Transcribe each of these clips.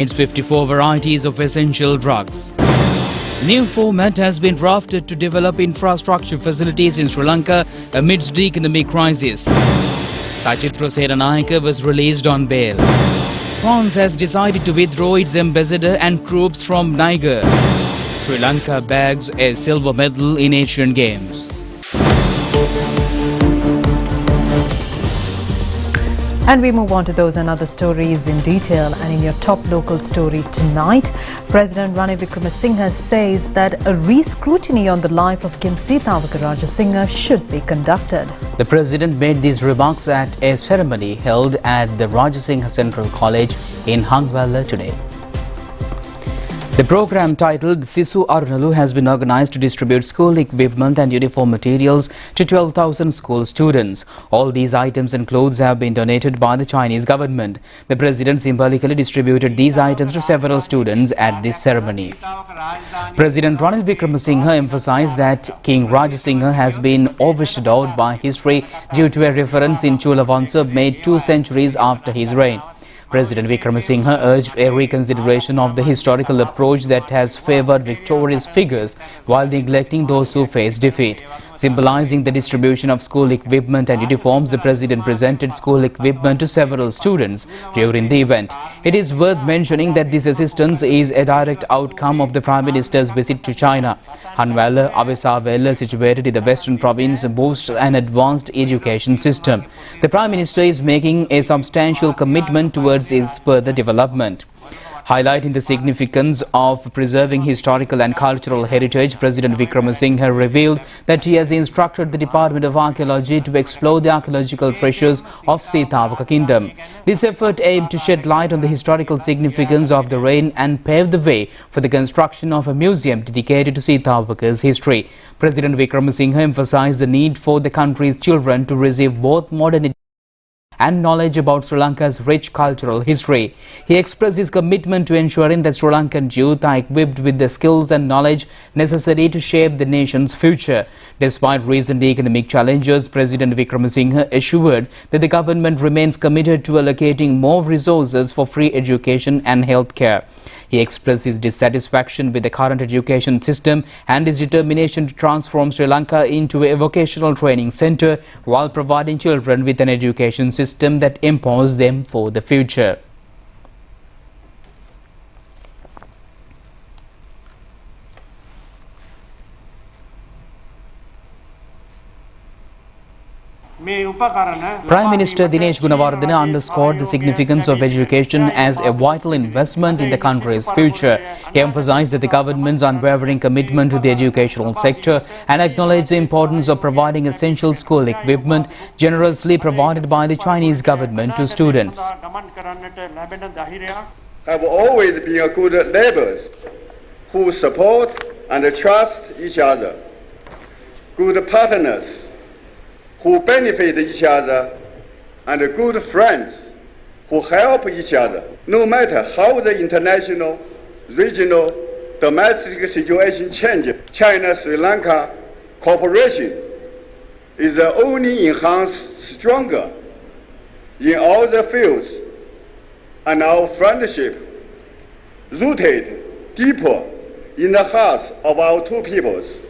It's 54 varieties of essential drugs. New format has been drafted to develop infrastructure facilities in Sri Lanka amidst economic crisis. Sachitra Seranayake was released on bail. France has decided to withdraw its ambassador and troops from Niger. Sri Lanka bags a silver medal in Asian Games. And we move on to those and other stories in detail. And in your top local story tonight, President Ranil Wickremesinghe says that a re-scrutiny on the life of King Sitawaka Rajasinghe should be conducted. The President made these remarks at a ceremony held at the Rajasinghe Central College in Hangwala today. The program titled Sisu Arunalu has been organized to distribute school equipment and uniform materials to 12,000 school students. All these items and clothes have been donated by the Chinese government. The President symbolically distributed these items to several students at this ceremony. President Ranil Wickremesinghe emphasized that King Rajasinghe has been overshadowed by history due to a reference in Chulavansa made 2 centuries after his reign. President Wickremesinghe urged a reconsideration of the historical approach that has favored victorious figures while neglecting those who face defeat. Symbolizing the distribution of school equipment and uniforms, the President presented school equipment to several students during the event. It is worth mentioning that this assistance is a direct outcome of the Prime Minister's visit to China. Hanwala, Avesawela, situated in the western province, boasts an advanced education system. The Prime Minister is making a substantial commitment towards its further development. Highlighting the significance of preserving historical and cultural heritage, President Wickremesinghe revealed that he has instructed the Department of Archaeology to explore the archaeological treasures of Sitawaka Kingdom. This effort aimed to shed light on the historical significance of the reign and pave the way for the construction of a museum dedicated to Sitawaka's history. President Wickremesinghe emphasized the need for the country's children to receive both modern education and knowledge about Sri Lanka's rich cultural history. He expressed his commitment to ensuring that Sri Lankan youth are equipped with the skills and knowledge necessary to shape the nation's future. Despite recent economic challenges, President Wickremesinghe assured that the government remains committed to allocating more resources for free education and health care. He expressed his dissatisfaction with the current education system and his determination to transform Sri Lanka into a vocational training centre while providing children with an education system that empowers them for the future. Prime Minister Dinesh Gunawardena underscored the significance of education as a vital investment in the country's future. He emphasized that the government's unwavering commitment to the educational sector and acknowledged the importance of providing essential school equipment generously provided by the Chinese government to students. Have always been good neighbors who support and trust each other, good partners who benefit each other, and good friends who help each other. No matter how the international, regional, domestic situation changes, China-Sri Lanka cooperation is only enhanced stronger in all the fields, and our friendship rooted deeper in the hearts of our two peoples.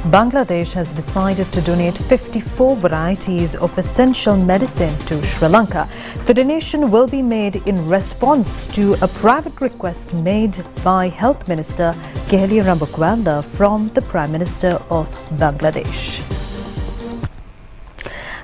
Bangladesh has decided to donate 54 varieties of essential medicine to Sri Lanka. The donation will be made in response to a private request made by Health Minister Keheliya Rambukweila from the Prime Minister of Bangladesh.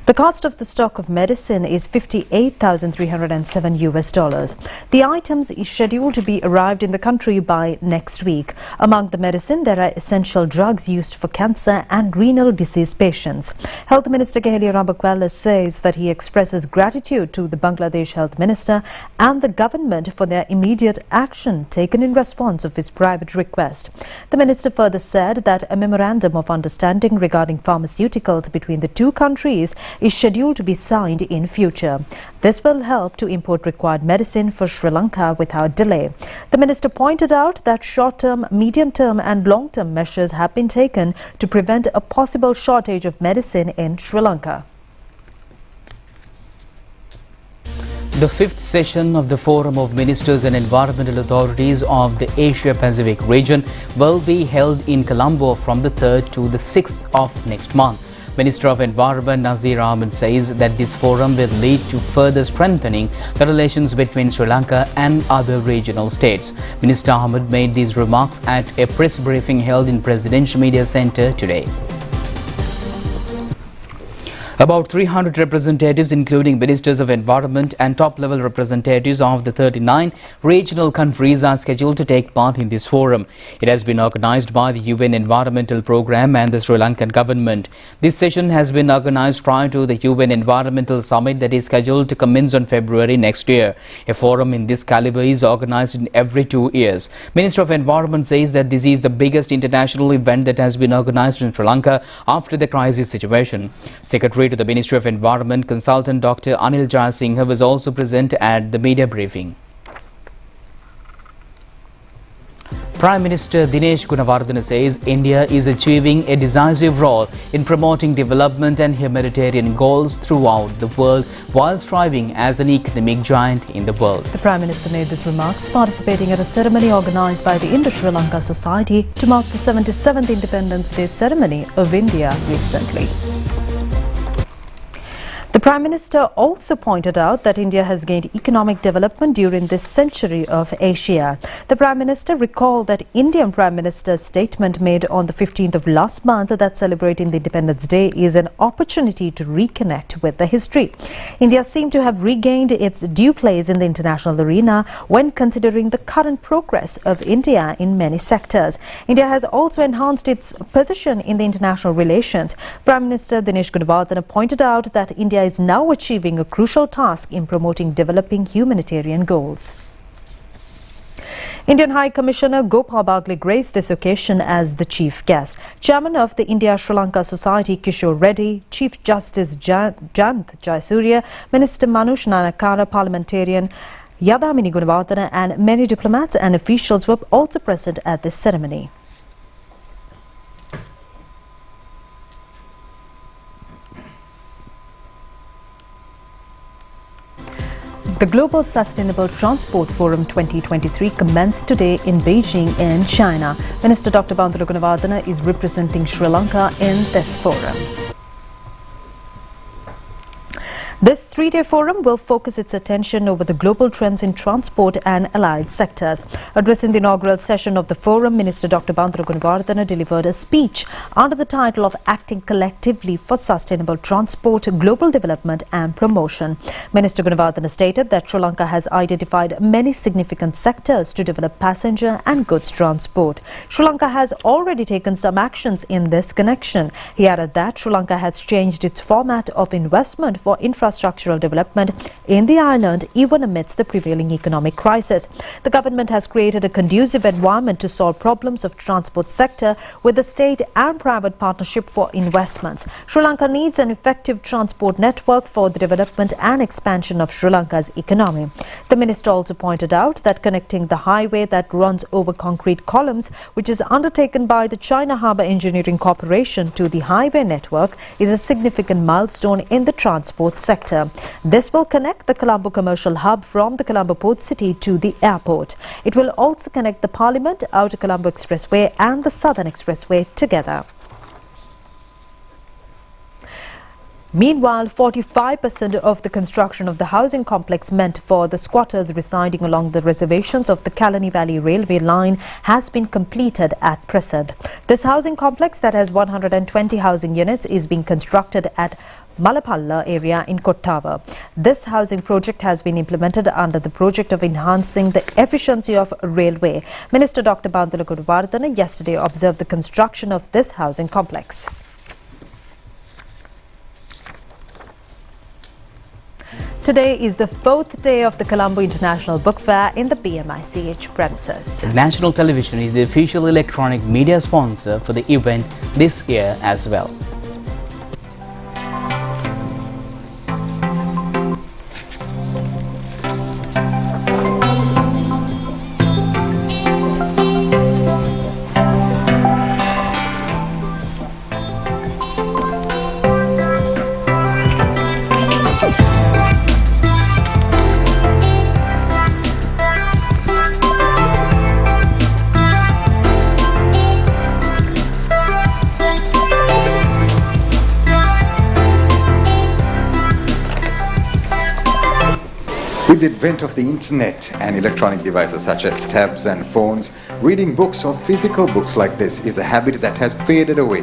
The cost of the stock of medicine is $58,307. The items is scheduled to be arrived in the country by next week. Among the medicine, there are essential drugs used for cancer and renal disease patients. Health Minister Keheliya Rambukweila says that he expresses gratitude to the Bangladesh Health Minister and the government for their immediate action taken in response of his private request. The minister further said that a memorandum of understanding regarding pharmaceuticals between the two countries is scheduled to be signed in future. This will help to import required medicine for Sri Lanka without delay. The minister pointed out that short-term, medium-term and long-term measures have been taken to prevent a possible shortage of medicine in Sri Lanka. The fifth session of the Forum of Ministers and Environmental Authorities of the Asia-Pacific region will be held in Colombo from the 3rd to the 6th of next month. Minister of Environment Nazir Ahmed says that this forum will lead to further strengthening the relations between Sri Lanka and other regional states. Minister Ahmed made these remarks at a press briefing held in Presidential Media Centre today. About 300 representatives, including ministers of environment and top-level representatives of the 39 regional countries, are scheduled to take part in this forum. It has been organized by the UN Environmental Programme and the Sri Lankan government. This session has been organized prior to the UN Environmental Summit that is scheduled to commence on February next year. A forum in this caliber is organized in every 2 years. Minister of Environment says that this is the biggest international event that has been organized in Sri Lanka after the crisis situation. Secretary to the Ministry of Environment, Consultant Dr. Anil Jayasinghe was also present at the media briefing. Prime Minister Dinesh Gunawardena says India is achieving a decisive role in promoting development and humanitarian goals throughout the world while striving as an economic giant in the world. The Prime Minister made these remarks participating at a ceremony organised by the Indo-Sri Lanka Society to mark the 77th Independence Day ceremony of India recently. The Prime Minister also pointed out that India has gained economic development during this century of Asia. The Prime Minister recalled that Indian Prime Minister's statement made on the 15th of last month that celebrating the Independence Day is an opportunity to reconnect with the history. India seemed to have regained its due place in the international arena when considering the current progress of India in many sectors. India has also enhanced its position in the international relations. Prime Minister Dinesh Gunawardena pointed out that India is now achieving a crucial task in promoting developing humanitarian goals. Indian High Commissioner Gopal Bagle graced this occasion as the chief guest. Chairman of the India-Sri Lanka Society Kishore Reddy, Chief Justice Janth Jayasuriya, Minister Manush Nanakara, Parliamentarian Yadamini Gunawardena and many diplomats and officials were also present at this ceremony. The Global Sustainable Transport Forum 2023 commenced today in Beijing in China. Minister Dr. Bandula Gunawardena is representing Sri Lanka in this forum. This three-day forum will focus its attention over the global trends in transport and allied sectors. Addressing the inaugural session of the forum, Minister Dr. Bandula Gunawardena delivered a speech under the title of Acting Collectively for Sustainable Transport, Global Development and Promotion. Minister Gunawardena stated that Sri Lanka has identified many significant sectors to develop passenger and goods transport. Sri Lanka has already taken some actions in this connection. He added that Sri Lanka has changed its format of investment for infrastructural development in the island even amidst the prevailing economic crisis. The government has created a conducive environment to solve problems of transport sector with the state and private partnership for investments. Sri Lanka needs an effective transport network for the development and expansion of Sri Lanka's economy. The minister also pointed out that connecting the highway that runs over concrete columns, which is undertaken by the China Harbour Engineering Corporation, to the highway network is a significant milestone in the transport sector. This will connect the Colombo commercial hub from the Colombo port city to the airport. It will also connect the Parliament, Outer Colombo Expressway and the Southern Expressway together. Meanwhile, 45% of the construction of the housing complex meant for the squatters residing along the reservations of the Kalani Valley railway line has been completed at present. This housing complex that has 120 housing units is being constructed at Malapalla area in Kottava. This housing project has been implemented under the project of enhancing the efficiency of railway. Minister Dr. Bandula Gunawardena yesterday observed the construction of this housing complex. Today is the fourth day of the Colombo International Book Fair in the BMICH premises. National Television is the official electronic media sponsor for the event this year as well. With the advent of the internet and electronic devices such as tabs and phones, reading books or physical books like this is a habit that has faded away.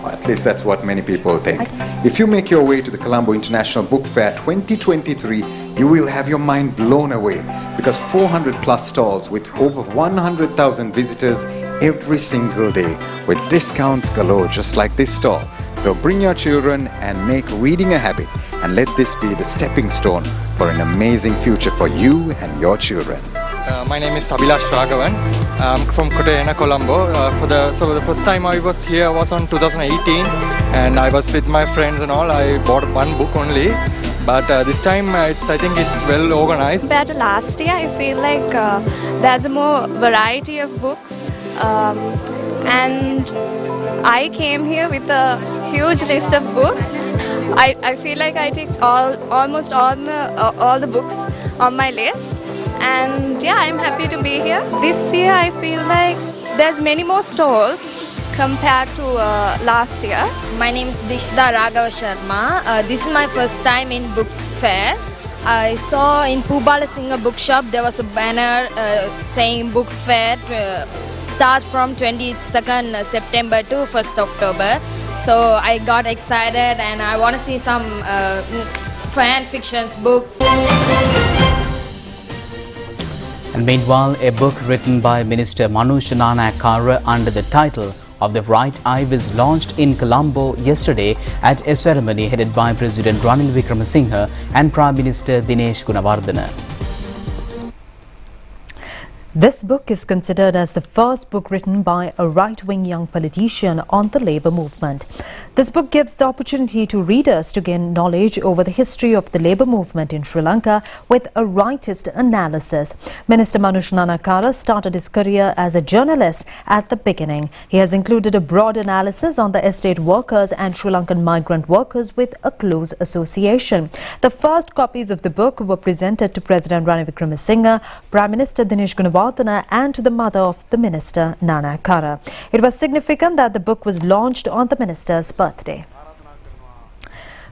Or at least that's what many people think. If you make your way to the Colombo International Book Fair 2023, you will have your mind blown away because 400 plus stalls with over 100,000 visitors every single day with discounts galore just like this stall. So bring your children and make reading a habit and let this be the stepping stone for an amazing future for you and your children. My name is Abhilash Raghavan. I'm from Kotayana, Colombo. So the first time I was here was on 2018 and I was with my friends and all. I bought one book only. But this time I think it's well organized. Compared to last year, I feel like there's a more variety of books. And I came here with a huge list of books. I feel like I ticked almost all the books on my list. And yeah, I'm happy to be here. This year I feel like there's many more stalls compared to last year. My name is Dishda Raghava Sharma. This is my first time in book fair. I saw in Pubala Singha bookshop there was a banner saying book fair start from 22nd September to 1st October. So I got excited and I want to see some fan fictions books. And meanwhile, a book written by Minister Manush Nanakara under the title of The Right Eye was launched in Colombo yesterday at a ceremony headed by President Ranil Wickremesinghe and Prime Minister Dinesh Gunawardena. This book is considered as the first book written by a right-wing young politician on the labour movement. This book gives the opportunity to readers to gain knowledge over the history of the labour movement in Sri Lanka with a rightist analysis. Minister Manush Nanakara started his career as a journalist at the beginning. He has included a broad analysis on the estate workers and Sri Lankan migrant workers with a close association. The first copies of the book were presented to President Ranil Wickremesinghe, Prime Minister Dinesh Gunawardena and to the mother of the minister, Nanakara. It was significant that the book was launched on the minister's birthday.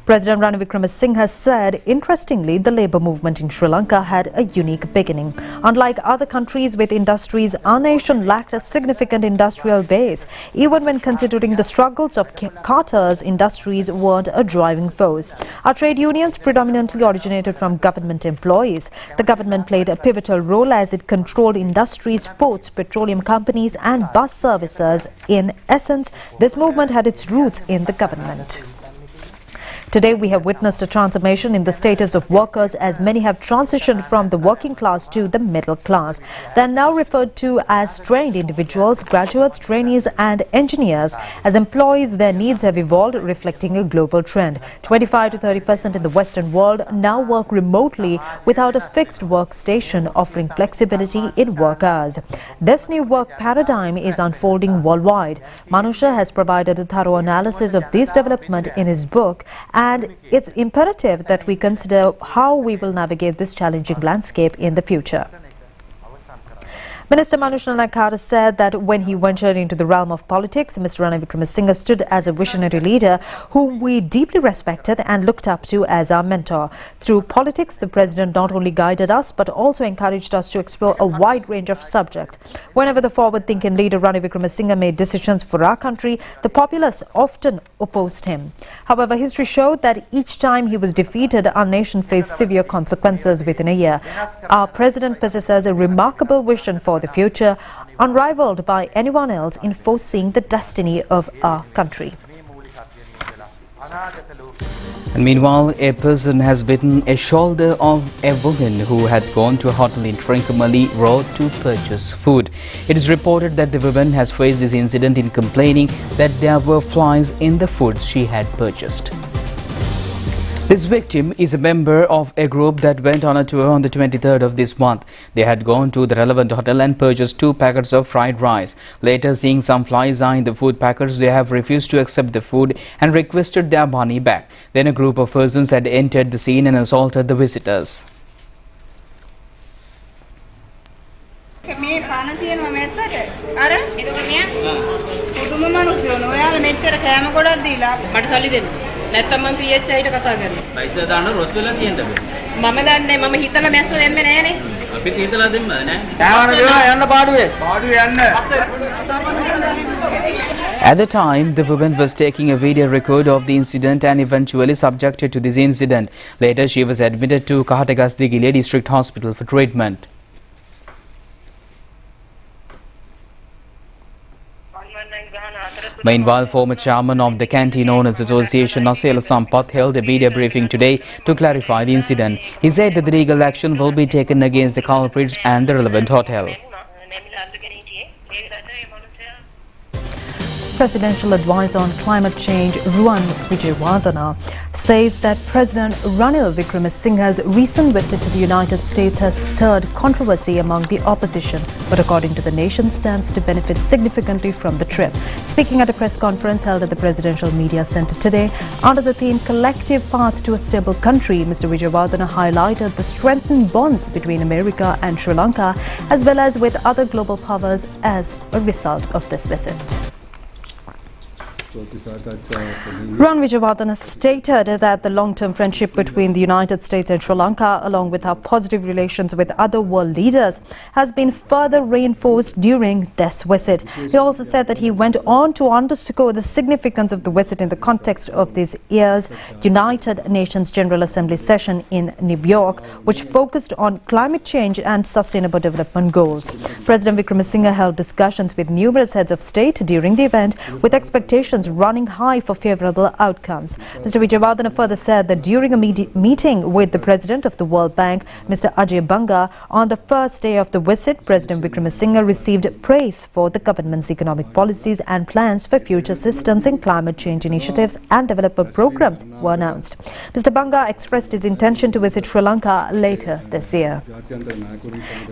President Ranil Wickremesinghe said, interestingly, the labour movement in Sri Lanka had a unique beginning. Unlike other countries with industries, our nation lacked a significant industrial base. Even when considering the struggles of Carter's, industries weren't a driving force. Our trade unions predominantly originated from government employees. The government played a pivotal role as it controlled industries, ports, petroleum companies and bus services. In essence, this movement had its roots in the government. Today, we have witnessed a transformation in the status of workers as many have transitioned from the working class to the middle class. They are now referred to as trained individuals, graduates, trainees and engineers. As employees, their needs have evolved, reflecting a global trend. 25 to 30% in the Western world now work remotely without a fixed workstation, offering flexibility in work hours. This new work paradigm is unfolding worldwide. Manusha has provided a thorough analysis of this development in his book, and it's imperative that we consider how we will navigate this challenging landscape in the future. Minister Manush Nanakara said that when he ventured into the realm of politics, Mr. Ranil Wickremesinghe stood as a visionary leader whom we deeply respected and looked up to as our mentor. Through politics, the President not only guided us but also encouraged us to explore a wide range of subjects. Whenever the forward-thinking leader Ranil Wickremesinghe made decisions for our country, the populace often opposed him. However, history showed that each time he was defeated, our nation faced severe consequences within a year. Our President possesses a remarkable vision for the future, unrivaled by anyone else in foreseeing the destiny of our country. And meanwhile, a person has bitten a shoulder of a woman who had gone to a hotel in Trincomalee Road to purchase food. It is reported that the woman has faced this incident in complaining that there were flies in the food she had purchased. This victim is a member of a group that went on a tour on the 23rd of this month. They had gone to the relevant hotel and purchased 2 packets of fried rice. Later, seeing some flies in the food packets, they have refused to accept the food and requested their money back. Then a group of persons had entered the scene and assaulted the visitors. නැත්තම් මම PH ට කතා කරනවා. පයිසා දාන්න රොස් වෙලා තියෙන්න බෑ. මම දන්නේ මම හිතලා මැස්සෝ දැම්මේ නෑනේ. අපිත් හිතලා දෙන්න නෑ. යන්න පාඩුවේ. පාඩුවේ යන්න. At the time, the woman was taking a video record of the incident and eventually subjected to this incident. Later, she was admitted to Kahatagazdigile District Hospital for treatment. Meanwhile, former chairman of the Canteen Owners Association, Nasela Sampath, held a media briefing today to clarify the incident. He said that the legal action will be taken against the culprits and the relevant hotel. Presidential advisor on climate change Ruan Vijayawardena says that President Ranil Wickremesinghe's recent visit to the United States has stirred controversy among the opposition, but according to the nation stands to benefit significantly from the trip. Speaking at a press conference held at the Presidential Media Centre today, under the theme Collective Path to a Stable Country, Mr. Vijayawardena highlighted the strengthened bonds between America and Sri Lanka as well as with other global powers as a result of this visit. Ruan Vijayawardena stated that the long-term friendship between the United States and Sri Lanka, along with our positive relations with other world leaders, has been further reinforced during this visit. He also said that he went on to underscore the significance of the visit in the context of this year's United Nations General Assembly session in New York, which focused on climate change and sustainable development goals. President Wickremesinghe held discussions with numerous heads of state during the event, with expectations running high for favorable outcomes. Mr. Vijayawardena further said that during a meeting with the President of the World Bank, Mr. Ajay Banga, on the first day of the visit, President Wickremesinghe received praise for the government's economic policies and plans for future assistance in climate change initiatives and development programs were announced. Mr. Banga expressed his intention to visit Sri Lanka later this year.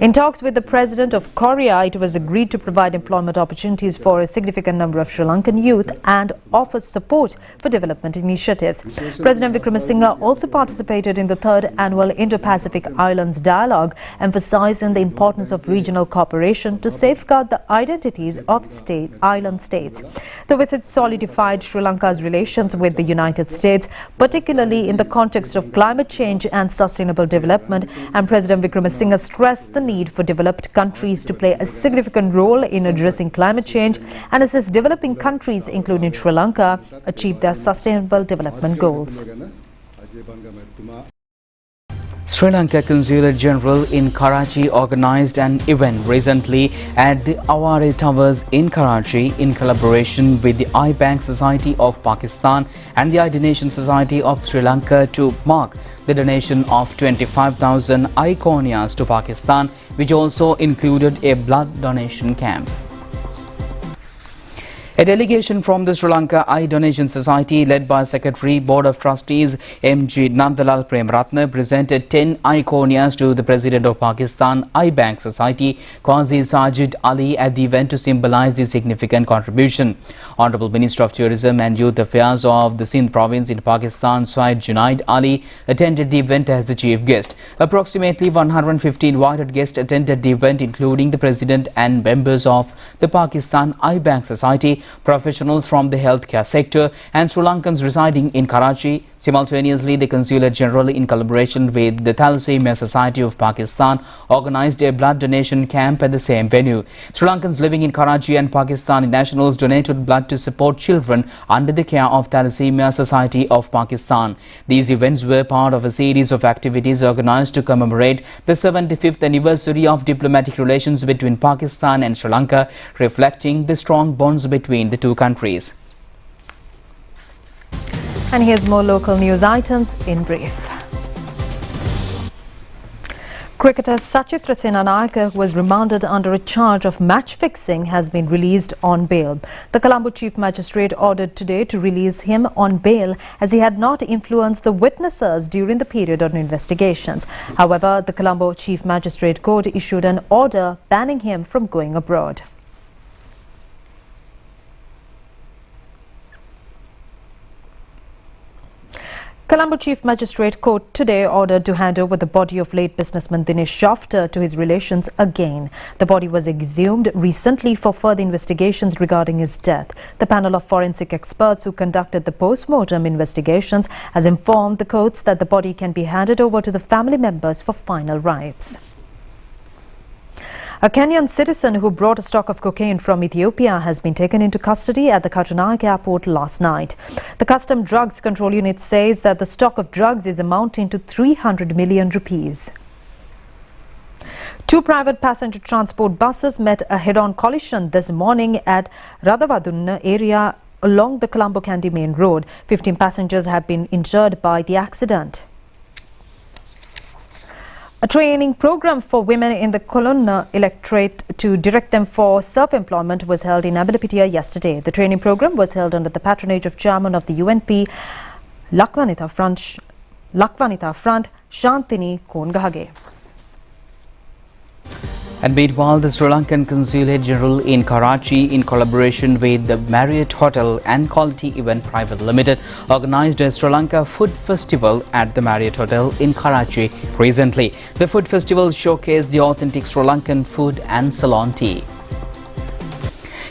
In talks with the President of Korea, it was agreed to provide employment opportunities for a significant number of Sri Lankan youth and offers support for development initiatives. President Wickremesinghe also participated in the 3rd Annual Indo-Pacific Islands Dialogue, emphasizing the importance of regional cooperation to safeguard the identities of island states. The visit solidified Sri Lanka's relations with the United States, particularly in the context of climate change and sustainable development, and President Wickremesinghe stressed the need for developed countries to play a significant role in addressing climate change and assist developing countries, including Sri Lanka, achieve their sustainable development goals. Sri Lanka Consulate General in Karachi organized an event recently at the Aware Towers in Karachi in collaboration with the iBank Society of Pakistan and the iDonation Society of Sri Lanka to mark the donation of 25,000 iconias to Pakistan, which also included a blood donation camp. A delegation from the Sri Lanka iDonation Society, led by Secretary Board of Trustees M.G. Nandalal Premratne, presented 10 iconias to the President of Pakistan iBank Society, Qazi Sajid Ali, at the event to symbolize the significant contribution. Honorable Minister of Tourism and Youth Affairs of the Sindh Province in Pakistan, Syed Junaid Ali, attended the event as the chief guest. Approximately 150 invited guests attended the event, including the President and members of the Pakistan iBank Society, professionals from the healthcare sector and Sri Lankans residing in Karachi. Simultaneously, the Consulate General, in collaboration with the Thalassemia Society of Pakistan, organized a blood donation camp at the same venue. Sri Lankans living in Karachi and Pakistani nationals donated blood to support children under the care of Thalassemia Society of Pakistan. These events were part of a series of activities organized to commemorate the 75th anniversary of diplomatic relations between Pakistan and Sri Lanka, reflecting the strong bonds between the two countries. And here's more local news items in brief. Cricketer Sachitra Senanayake, who was remanded under a charge of match fixing, has been released on bail. The Colombo Chief Magistrate ordered today to release him on bail as he had not influenced the witnesses during the period of investigations. However, the Colombo Chief Magistrate Court issued an order banning him from going abroad. Colombo Chief Magistrate Court today ordered to hand over the body of late businessman Dinesh Shafter to his relations again. The body was exhumed recently for further investigations regarding his death. The panel of forensic experts who conducted the post-mortem investigations has informed the courts that the body can be handed over to the family members for final rites. A Kenyan citizen who brought a stock of cocaine from Ethiopia has been taken into custody at the ChannelEye airport last night. The Custom Drugs Control Unit says that the stock of drugs is amounting to 300 million rupees. Two private passenger transport buses met a head-on collision this morning at Radhavadun area along the Colombo-Kandy main road. 15 passengers have been injured by the accident. A training program for women in the Colonna electorate to direct them for self-employment was held in Abalapitia yesterday. The training program was held under the patronage of chairman of the UNP, Lakvanita Front, Shantini Kongahage. And meanwhile, the Sri Lankan Consulate General in Karachi, in collaboration with the Marriott Hotel and Quality Event Private Limited, organized a Sri Lanka Food Festival at the Marriott Hotel in Karachi recently. The food festival showcased the authentic Sri Lankan food and Ceylon tea.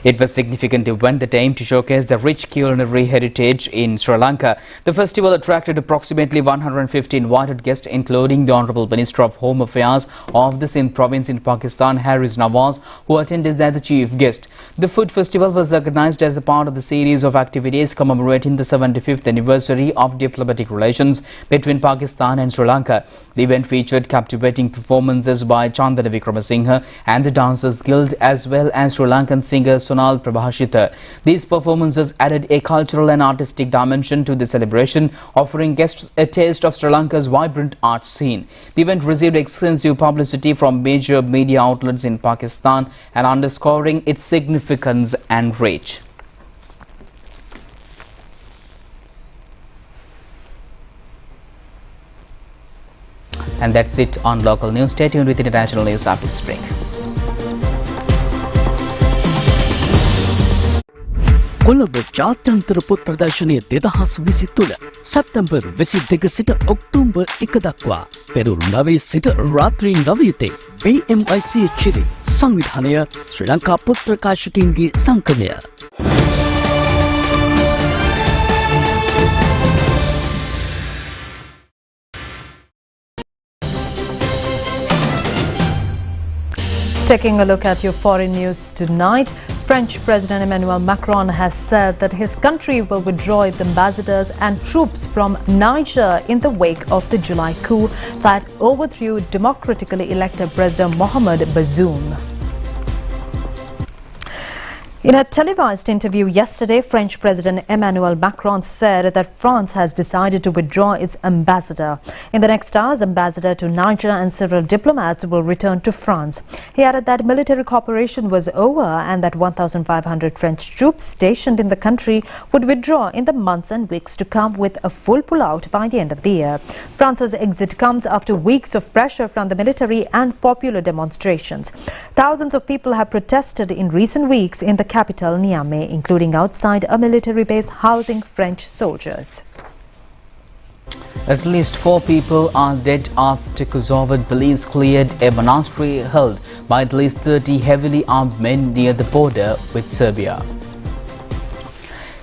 It was a significant event that aimed to showcase the rich culinary heritage in Sri Lanka. The festival attracted approximately 150 invited guests, including the Honorable Minister of Home Affairs of the Sindh province in Pakistan, Haris Nawaz, who attended as the chief guest. The food festival was organized as a part of the series of activities commemorating the 75th anniversary of diplomatic relations between Pakistan and Sri Lanka. The event featured captivating performances by Chandana Vikramasinghe and the Dancers Guild, as well as Sri Lankan singer Sonal Prabhashita. These performances added a cultural and artistic dimension to the celebration, offering guests a taste of Sri Lanka's vibrant art scene. The event received extensive publicity from major media outlets in Pakistan and underscoring its significance and reach. And that's it on local news. Stay tuned with international news after this break. Colombo ජාත්‍යන්තර පොත් ප්‍රදර්ශනය 2023 සැප්තැම්බර් 22 සිට October 1 දක්වා පෙරවරු 9 සිට රාත්‍රී 9 තෙක් BMIC චිරි සංවිධානය ශ්‍රී ලංකා පොත් ප්‍රකාශකයින්ගේ සංගමය. Taking a look at your foreign news tonight, French President Emmanuel Macron has said that his country will withdraw its ambassadors and troops from Niger in the wake of the July coup that overthrew democratically elected President Mohamed Bazoum. In a televised interview yesterday, French President Emmanuel Macron said that France has decided to withdraw its ambassador. In the next hours, ambassador to Niger and several diplomats will return to France. He added that military cooperation was over and that 1,500 French troops stationed in the country would withdraw in the months and weeks to come, with a full pullout by the end of the year. France's exit comes after weeks of pressure from the military and popular demonstrations. Thousands of people have protested in recent weeks in the capital Niamey, including outside a military base housing French soldiers. At least 4 people are dead after Kosovan police cleared a monastery held by at least 30 heavily armed men near the border with Serbia.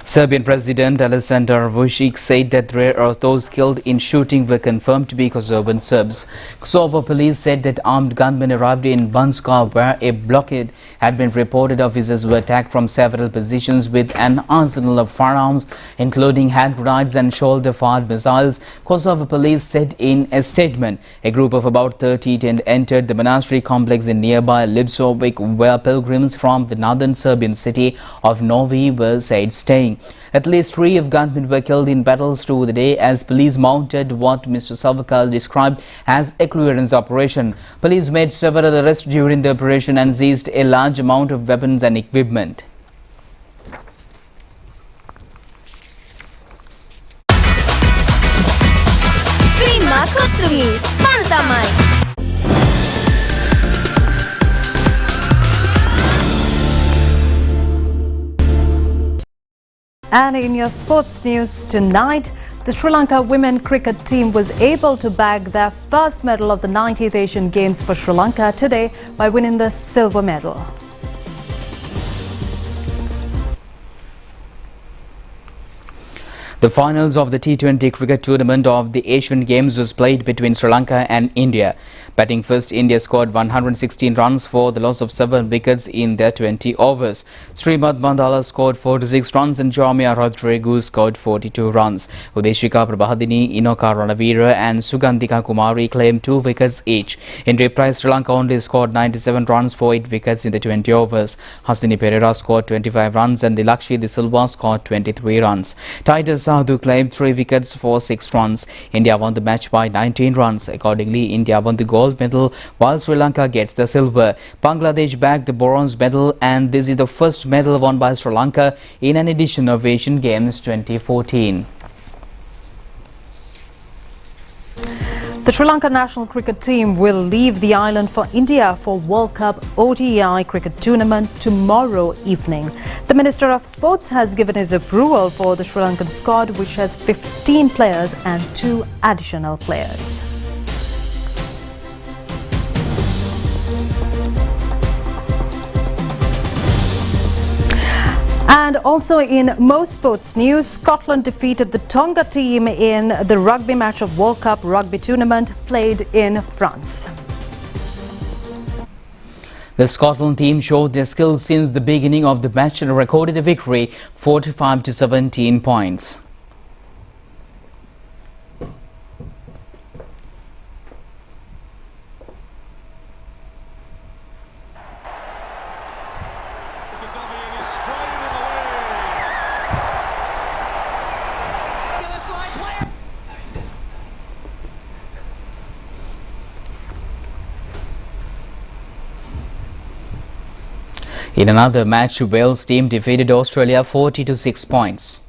Serbian President Aleksandar Vučić said that those killed in shooting were confirmed to be Kosovan Serbs. Kosovo police said that armed gunmen arrived in Banska, where a blockade had been reported. Officers were attacked from several positions with an arsenal of firearms, including hand grenades and shoulder-fired missiles. Kosovo police said in a statement. A group of about 30 entered the monastery complex in nearby Libsovic, where pilgrims from the northern Serbian city of Novi were said staying. At least 3 of gunmen were killed in battles through the day as police mounted what Mr. Salvakal described as a clearance operation. Police made several arrests during the operation and seized a large amount of weapons and equipment. Prima Kutumi, Fantamai. And in your sports news tonight, The Sri Lanka women cricket team was able to bag their first medal of the 90th Asian Games for Sri Lanka today by winning the silver medal. The finals of the T20 cricket tournament of the Asian Games was played between Sri Lanka and India. Batting first, India scored 116 runs for the loss of 7 wickets in their 20 overs. Srimadh Mandala scored 46 runs and Jamia Rodriguez scored 42 runs. Udeshika Prabhadini, Inoka Ranavira and Sugandhika Kumari claimed 2 wickets each. In reprise, Sri Lanka only scored 97 runs for 8 wickets in the 20 overs. Hasini Pereira scored 25 runs and Dilakshi De Silva scored 23 runs. Titus Sadhu claimed 3 wickets for 6 runs. India won the match by 19 runs. Accordingly, India won the gold medal while Sri Lanka gets the silver. Bangladesh bagged the bronze medal, and this is the first medal won by Sri Lanka in an edition of Asian Games 2014. The Sri Lanka national cricket team will leave the island for India for World Cup ODI cricket tournament tomorrow evening. The Minister of Sports has given his approval for the Sri Lankan squad, which has 15 players and 2 additional players. And also in most sports news, Scotland defeated the Tonga team in the rugby match of World Cup rugby tournament played in France. The Scotland team showed their skills since the beginning of the match and recorded a victory 45 to 17 points. In another match, Wales team defeated Australia 40 to 6 points.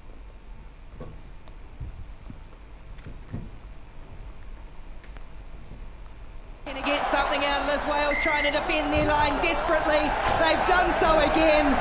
Going to get something out of this. Wales trying to defend their line desperately. They've done so again.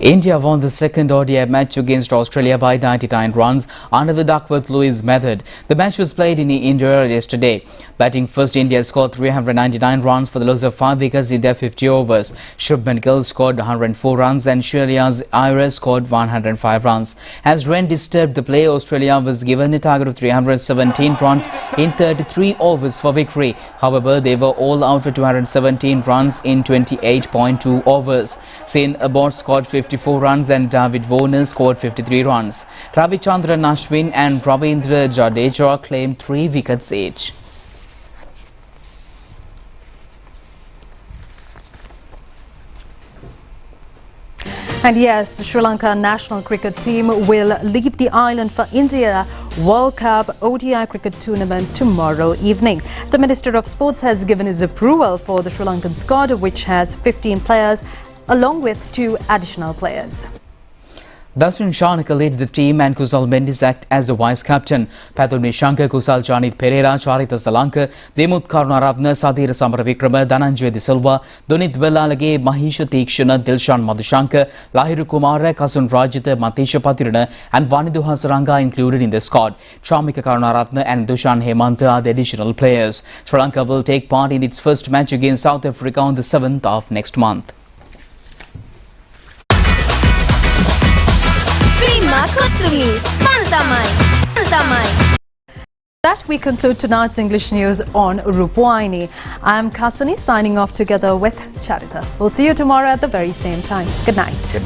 India won the second ODI match against Australia by 99 runs under the Duckworth-Lewis method. The match was played in India yesterday. Batting first, India scored 399 runs for the loss of 5 wickets in their 50 overs. Shubman Gill scored 104 runs and Shreya Iyer scored 105 runs. As rain disturbed the play, Australia was given a target of 317 runs in 33 overs for victory. However, they were all out for 217 runs in 28.2 overs. Sin Abbott scored 54 runs and David Warner scored 53 runs. Ravichandran Ashwin and Ravindra Jadeja claimed 3 wickets each. And yes, the Sri Lanka national cricket team will leave the island for India World Cup ODI cricket tournament tomorrow evening. The Minister of Sports has given his approval for the Sri Lankan squad, which has 15 players along with 2 additional players. Dasun Shanaka led the team and Kusal Mendis act as the vice-captain. Pathum Nishanka, Kusal Janit Pereira, Charita Salanka, Demut Karunaratna, Sadhira Samaravikrama, Dhananjay De Silva, Dunit Velalage, Mahisha Tikshana, Dilshan Madhushanka, Lahiru Kumara, Kasun Rajita, Matisha Patirana and Vanidu Hasaranga included in the squad. Chamika Karunaratna and Dushan Hemanta are the additional players. Sri Lanka will take part in its first match against South Africa on the 7th of next month. That we conclude tonight's English news on Rupavahini. I am Kasani signing off together with Charita. We'll see you tomorrow at the very same time. Good night.